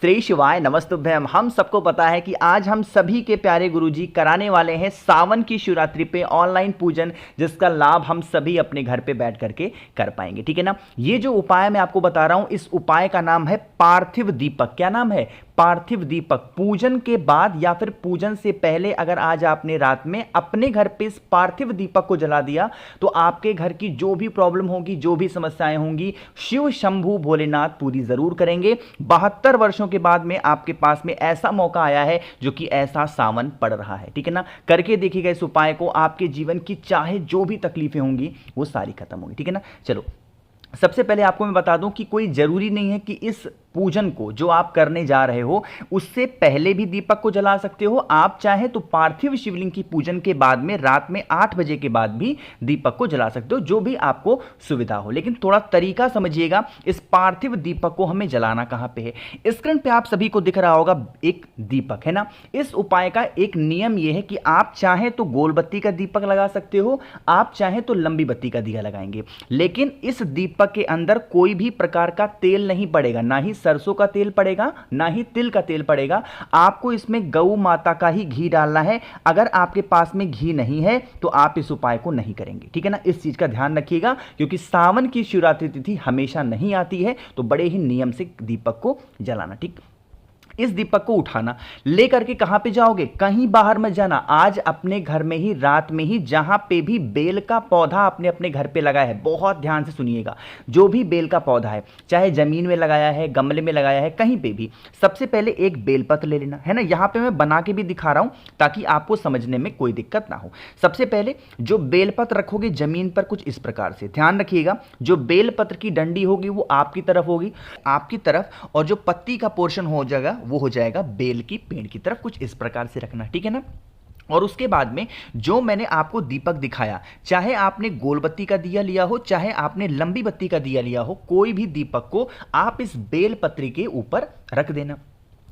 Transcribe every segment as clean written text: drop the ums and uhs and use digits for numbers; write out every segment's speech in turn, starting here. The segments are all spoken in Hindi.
श्री शिवाय नमस्तुभ्यम। हम सबको पता है कि आज हम सभी के प्यारे गुरुजी कराने वाले हैं सावन की शिवरात्रि पे ऑनलाइन पूजन, जिसका लाभ हम सभी अपने घर पे बैठ करके कर पाएंगे। ठीक है ना। ये जो उपाय मैं आपको बता रहा हूं, इस उपाय का नाम है पार्थिव दीपक। क्या नाम है? पार्थिव दीपक। पूजन के बाद या फिर पूजन से पहले अगर आज आपने रात में अपने घर पे इस पार्थिव दीपक को जला दिया तो आपके घर की जो भी प्रॉब्लम होगी, जो भी समस्याएं होंगी, शिव शंभू भोलेनाथ पूरी जरूर करेंगे। 72 वर्षों के बाद में आपके पास में ऐसा मौका आया है जो कि ऐसा सावन पड़ रहा है। ठीक है ना। करके देखिएगा इस उपाय को, आपके जीवन की चाहे जो भी तकलीफें होंगी वो सारी खत्म होंगी। ठीक है ना। चलो, सबसे पहले आपको मैं बता दूं कि कोई जरूरी नहीं है कि इस पूजन को जो आप करने जा रहे हो उससे पहले भी दीपक को जला सकते हो। आप चाहे तो पार्थिव शिवलिंग की पूजन के बाद में रात में 8 बजे के बाद भी दीपक को जला सकते हो, जो भी आपको सुविधा हो। लेकिन थोड़ा तरीका समझिएगा, इस पार्थिव दीपक को हमें जलाना कहां पे है। स्क्रीन पे आप सभी को दिख रहा होगा एक दीपक, है ना। इस उपाय का एक नियम यह है कि आप चाहे तो गोल बत्ती का दीपक लगा सकते हो, आप चाहे तो लंबी बत्ती का दिया लगाएंगे। लेकिन इस दीपक के अंदर कोई भी प्रकार का तेल नहीं पड़ेगा, ना ही सरसों का तेल पड़ेगा, ना ही तिल का तेल पड़ेगा। आपको इसमें गौ माता का ही घी डालना है। अगर आपके पास में घी नहीं है तो आप इस उपाय को नहीं करेंगे। ठीक है ना। इस चीज का ध्यान रखिएगा, क्योंकि सावन की शिवरात्रि तिथि हमेशा नहीं आती है, तो बड़े ही नियम से दीपक को जलाना। ठीक। इस दीपक को उठाना, लेकर के कहां पे जाओगे? कहीं बाहर मत जाना। आज अपने घर में ही, रात में ही, जहां पे भी बेल का पौधा आपने अपने घर पे लगाया है, बहुत ध्यान से सुनिएगा। जो भी बेल का पौधा है, चाहे जमीन में लगाया है, गमले में लगाया है, कहीं पे भी, सबसे पहले एक बेलपत्र ले लेना है ना। यहां पे मैं बना के भी दिखा रहा हूं ताकि आपको समझने में कोई दिक्कत ना हो। सबसे पहले जो बेलपत्र रखोगे जमीन पर, कुछ इस प्रकार से ध्यान रखिएगा। जो बेलपत्र की डंडी होगी वो आपकी तरफ होगी, आपकी तरफ, और जो पत्ती का पोर्शन हो जाएगा वो हो जाएगा बेल की पेड़ की तरफ। कुछ इस प्रकार से रखना। ठीक है ना। और उसके बाद में जो मैंने आपको दीपक दिखाया, चाहे आपने गोल बत्ती का दिया लिया हो, चाहे आपने लंबी बत्ती का दिया लिया हो, कोई भी दीपक को आप इस बेल पत्री के ऊपर रख देना।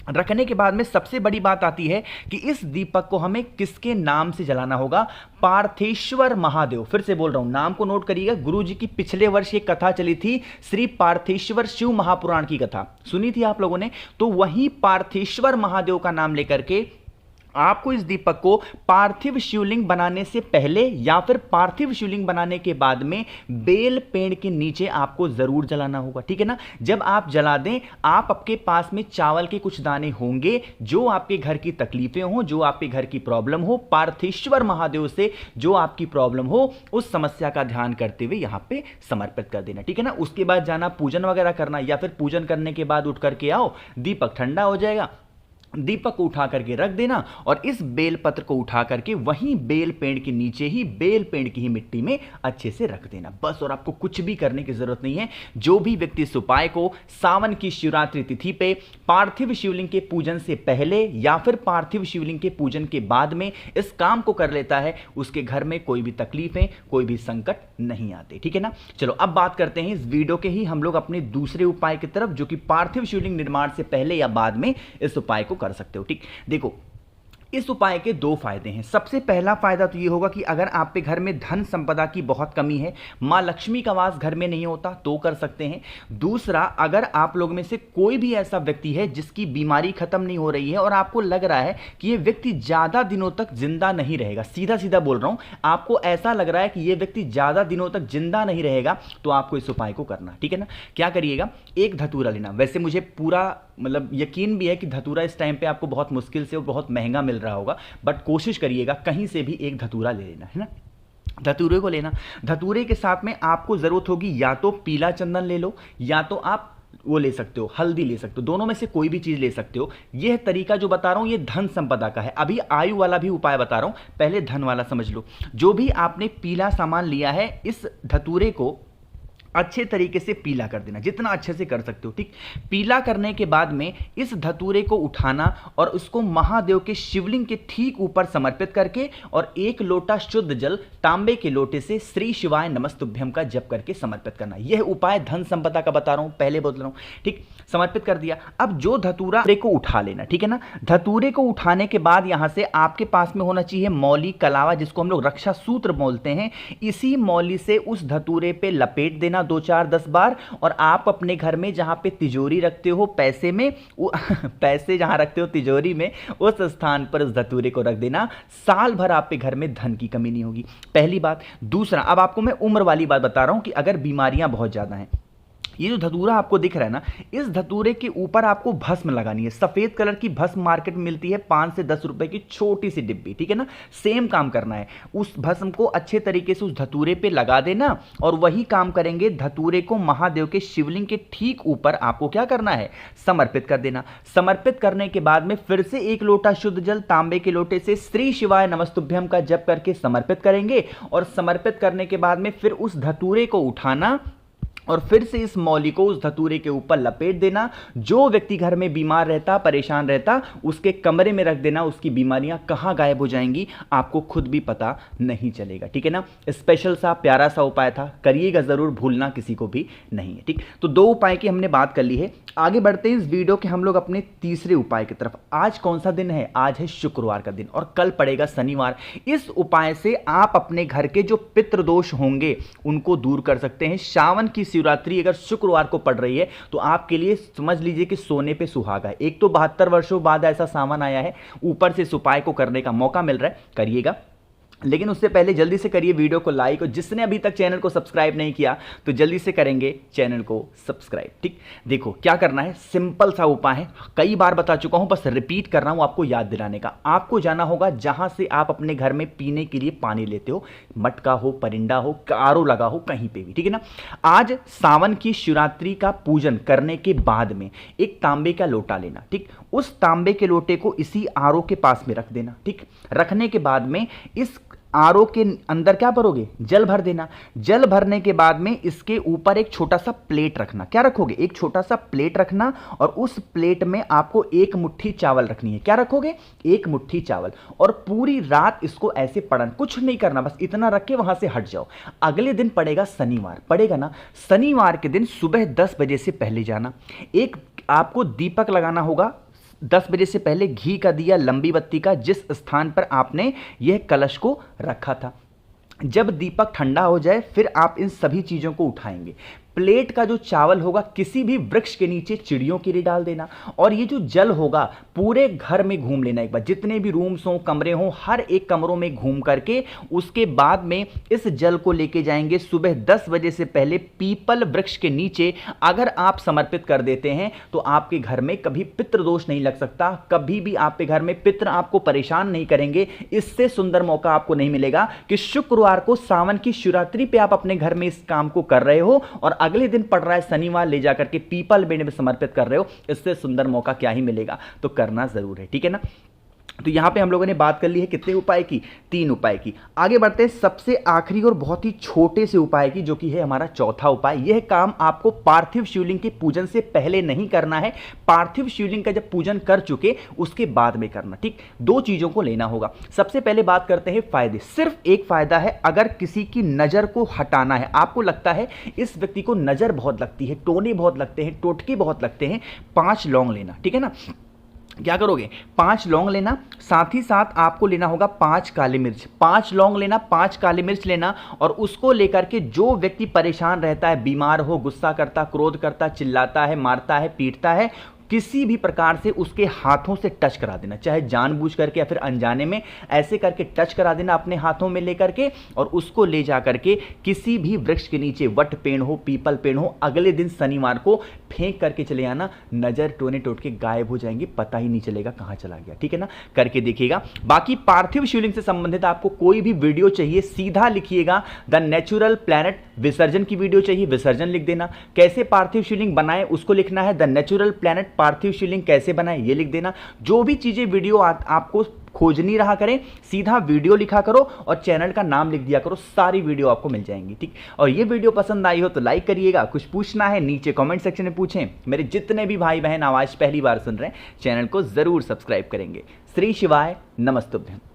रखने के बाद में सबसे बड़ी बात आती है कि इस दीपक को हमें किसके नाम से जलाना होगा? पार्थेश्वर महादेव। फिर से बोल रहा हूं, नाम को नोट करिएगा। गुरुजी की पिछले वर्ष एक कथा चली थी, श्री पार्थेश्वर शिव महापुराण की कथा सुनी थी आप लोगों ने। तो वही पार्थेश्वर महादेव का नाम लेकर के आपको इस दीपक को पार्थिव शिवलिंग बनाने से पहले या फिर पार्थिव शिवलिंग बनाने के बाद में बेल पेड़ के नीचे आपको जरूर जलाना होगा। ठीक है ना। जब आप जला दें, आप आपके पास में चावल के कुछ दाने होंगे, जो आपके घर की तकलीफें हो, जो आपके घर की प्रॉब्लम हो, पार्थेश्वर महादेव से जो आपकी प्रॉब्लम हो, उस समस्या का ध्यान करते हुए यहां पे समर्पित कर देना। ठीक है ना। उसके बाद जाना पूजन वगैरह करना, या फिर पूजन करने के बाद उठ करके आओ, दीपक ठंडा हो जाएगा, दीपक को उठा करके रख देना और इस बेल पत्र को उठा करके वहीं बेल पेड़ के नीचे ही, बेल पेड़ की ही मिट्टी में अच्छे से रख देना, बस। और आपको कुछ भी करने की जरूरत नहीं है। जो भी व्यक्ति इस उपाय को सावन की शिवरात्रि तिथि पे पार्थिव शिवलिंग के पूजन से पहले या फिर पार्थिव शिवलिंग के पूजन के बाद में इस काम को कर लेता है, उसके घर में कोई भी तकलीफें, कोई भी संकट नहीं आते। ठीक है ना। चलो, अब बात करते हैं इस वीडियो के ही हम लोग अपने दूसरे उपाय की तरफ, जो कि पार्थिव शिवलिंग निर्माण से पहले या बाद में इस उपाय को कर सकते हो। ठीक। देखो, इस उपाय के दो फायदे हैं। सबसे पहला फायदा तो यह होगा कि अगर आपके घर में धन संपदा की बहुत कमी है, मां लक्ष्मी का वास घर में नहीं होता, तो कर सकते हैं। दूसरा, अगर आप लोग में से कोई भी ऐसा व्यक्ति है जिसकी बीमारी खत्म नहीं हो रही है और आपको लग रहा है कि यह व्यक्ति ज्यादा दिनों तक जिंदा नहीं रहेगा, सीधा सीधा बोल रहा हूं, आपको ऐसा लग रहा है कि यह व्यक्ति ज्यादा दिनों तक जिंदा नहीं रहेगा, तो आपको इस उपाय को करना। ठीक है ना। क्या करिएगा? एक धतूरा लेना। वैसे मुझे पूरा यकीन भी है कि धतूरा इस टाइम पे आपको बहुत मुश्किल से और बहुत महंगा मिल रहा होगा, बट कोशिश करिएगा कहीं से भी एक धतूरा ले लेना, है ना। धतूरे को लेना। धतूरे के साथ में आपको जरूरत होगी या तो पीला चंदन ले लो, या तो आप वो ले सकते हो, हल्दी ले सकते हो। दोनों में से कोई भी चीज ले सकते हो। यह तरीका जो बता रहा हूं ये धन संपदा का है। अभी आयु वाला भी उपाय बता रहा हूं, पहले धन वाला समझ लो। जो भी आपने पीला सामान लिया है, इस धतूरे को अच्छे तरीके से पीला कर देना, जितना अच्छे से कर सकते हो। ठीक। पीला करने के बाद में इस धतूरे को उठाना और उसको महादेव के शिवलिंग के ठीक ऊपर समर्पित करके और एक लोटा शुद्ध जल तांबे के लोटे से श्री शिवाय नमस्तुभ्यम का जप करके समर्पित करना। यह उपाय धन संपदा का बता रहा हूं, पहले बोल रहा हूं। ठीक। समर्पित कर दिया। अब जो धतूरा को उठा लेना। ठीक है ना। धतूरे को उठाने के बाद यहां से आपके पास में होना चाहिए मौली, कलावा, जिसको हम लोग रक्षा सूत्र बोलते हैं। इसी मौली से उस धतूरे पे लपेट देना 2 4 10 बार। और आप अपने घर में जहाँ पे तिजोरी रखते हो पैसे में पैसे जहाँ रखते हो तिजोरी में, उस स्थान पर उस धतूरे को रख देना। साल भर आपके घर में धन की कमी नहीं होगी, पहली बात। दूसरा, अब आपको मैं उम्र वाली बात बता रहा हूं कि अगर बीमारियां बहुत ज्यादा हैं, ये जो धतूरा आपको दिख रहा है ना, इस धतूरे के ऊपर आपको भस्म लगानी है। सफेद कलर की भस्म मार्केट में मिलती है 5 से 10 रुपए की छोटी सी डिब्बी, ठीक है ना। सेम काम करना है, उस भस्म को अच्छे तरीके से उस धतूरे पे लगा देना और वही काम करेंगे। धतूरे को महादेव के शिवलिंग के ठीक ऊपर आपको क्या करना है, समर्पित कर देना। समर्पित करने के बाद में फिर से 1 लोटा शुद्ध जल तांबे के लोटे से श्री शिवाय नमस्तुभ्यम का जप करके समर्पित करेंगे। और समर्पित करने के बाद में फिर उस धतूरे को उठाना और फिर से इस मौली को उस धतूरे के ऊपर लपेट देना। जो व्यक्ति घर में बीमार रहता, परेशान रहता, उसके कमरे में रख देना। उसकी बीमारियां कहां गायब हो जाएंगी आपको खुद भी पता नहीं चलेगा, ठीक है ना। स्पेशल सा प्यारा सा उपाय था, करिएगा जरूर, भूलना किसी को भी नहीं है, ठीक। तो 2 उपाय की हमने बात कर ली है। आगे बढ़ते हैं इस वीडियो के हम लोग अपने तीसरे उपाय की तरफ। आज कौन सा दिन है, आज है शुक्रवार का दिन और कल पड़ेगा शनिवार। इस उपाय से आप अपने घर के जो पितृदोष होंगे उनको दूर कर सकते हैं। सावन की शिवरात्रि अगर शुक्रवार को पड़ रही है तो आपके लिए समझ लीजिए कि सोने पे सुहागा है। एक तो 72 वर्षों बाद ऐसा सावन आया है, ऊपर से इस उपाय को करने का मौका मिल रहा है, करिएगा। लेकिन उससे पहले जल्दी से करिए वीडियो को लाइक, और जिसने अभी तक चैनल को सब्सक्राइब नहीं किया तो जल्दी से करेंगे चैनल को सब्सक्राइब, ठीक। देखो क्या करना है, सिंपल सा उपाय है, कई बार बता चुका हूं, बस रिपीट कर रहा हूं आपको याद दिलाने का। आपको जाना होगा जहां से आप अपने घर में पीने के लिए पानी लेते हो, मटका हो, परिंदा हो, आरओ लगा हो, कहीं पे भी, ठीक है ना। आज सावन की शिवरात्रि का पूजन करने के बाद में एक तांबे का लोटा लेना, ठीक। उस तांबे के लोटे को इसी आरओ के पास में रख देना, ठीक। रखने के बाद में इस आरओ के अंदर क्या भरोगे, जल भर देना। जल भरने के बाद में इसके ऊपर एक छोटा सा प्लेट रखना। क्या रखोगे, एक छोटा सा प्लेट रखना और उस प्लेट में आपको 1 मुट्ठी चावल रखनी है। क्या रखोगे, 1 मुट्ठी चावल, और पूरी रात इसको ऐसे पड़न, कुछ नहीं करना, बस इतना रख के वहां से हट जाओ। अगले दिन पड़ेगा शनिवार, पड़ेगा ना, शनिवार के दिन सुबह 10 बजे से पहले जाना। एक आपको दीपक लगाना होगा 10 बजे से पहले, घी का दिया, लंबी बत्ती का, जिस स्थान पर आपने यह कलश को रखा था। जब दीपक ठंडा हो जाए फिर आप इन सभी चीजों को उठाएंगे। प्लेट का जो चावल होगा किसी भी वृक्ष के नीचे चिड़ियों के लिए डाल देना। और ये जो जल होगा पूरे घर में घूम लेना एक बार, जितने भी रूम्स हों, कमरे हों, हर एक कमरों में घूम करके उसके बाद में इस जल को लेके जाएंगे सुबह 10 बजे से पहले पीपल वृक्ष के नीचे। अगर आप समर्पित कर देते हैं तो आपके घर में कभी पितृदोष नहीं लग सकता, कभी भी आपके घर में पितृ आपको परेशान नहीं करेंगे। इससे सुंदर मौका आपको नहीं मिलेगा कि शुक्रवार को सावन की शिवरात्रि पे आप अपने घर में इस काम को कर रहे हो और अगले दिन पड़ रहा है शनिवार, ले जाकर के पीपल बेड़ में समर्पित कर रहे हो। इससे सुंदर मौका क्या ही मिलेगा, तो करना जरूर है, ठीक है ना। तो यहां पे हम लोगों ने बात कर ली है कितने उपाय की, 3 उपाय की। आगे बढ़ते हैं सबसे आखिरी और बहुत ही छोटे से उपाय की, जो कि है हमारा चौथा उपाय। यह काम आपको पार्थिव शिवलिंग के पूजन से पहले नहीं करना है, पार्थिव शिवलिंग का जब पूजन कर चुके उसके बाद में करना, ठीक। 2 चीजों को लेना होगा। सबसे पहले बात करते हैं फायदे। सिर्फ एक फायदा है, अगर किसी की नजर को हटाना है, आपको लगता है इस व्यक्ति को नजर बहुत लगती है, टोने बहुत लगते हैं, टोटके बहुत लगते हैं, 5 लौंग लेना, ठीक है ना। क्या करोगे, 5 लौंग लेना, साथ ही साथ आपको लेना होगा 5 काली मिर्च। 5 लौंग लेना, 5 काली मिर्च लेना, और उसको लेकर के जो व्यक्ति परेशान रहता है, बीमार हो, गुस्सा करता, क्रोध करता, चिल्लाता है, मारता है, पीटता है, किसी भी प्रकार से उसके हाथों से टच करा देना, चाहे जानबूझ करके या फिर अनजाने में, ऐसे करके टच करा देना अपने हाथों में लेकर के, और उसको ले जा करके किसी भी वृक्ष के नीचे, वट पेड़ हो, पीपल पेड़ हो, अगले दिन शनिवार को फेंक करके चले आना। नजर टोने टोट के गायब हो जाएंगे, पता ही नहीं चलेगा कहां चला गया, ठीक है ना। करके देखिएगा। बाकी पार्थिव शिवलिंग से संबंधित आपको कोई भी वीडियो चाहिए, सीधा लिखिएगा द नेचुरल प्लैनेट। विसर्जन की वीडियो चाहिए, विसर्जन लिख देना। कैसे पार्थिव शिवलिंग बनाए उसको लिखना है द नेचुरल प्लैनेट पार्थिव शिवलिंग कैसे बनाए, ये लिख देना। जो भी चीजें वीडियो आपको खोजनी रहा करें, सीधा वीडियो लिखा करो और चैनल का नाम लिख दिया करो, सारी वीडियो आपको मिल जाएंगी, ठीक। और ये वीडियो पसंद आई हो तो लाइक करिएगा, कुछ पूछना है नीचे कमेंट सेक्शन में पूछें। मेरे जितने भी भाई बहन आवाज पहली बार सुन रहे हैं, चैनल को जरूर सब्सक्राइब करेंगे। श्री शिवाय नमस्तुभ्यं।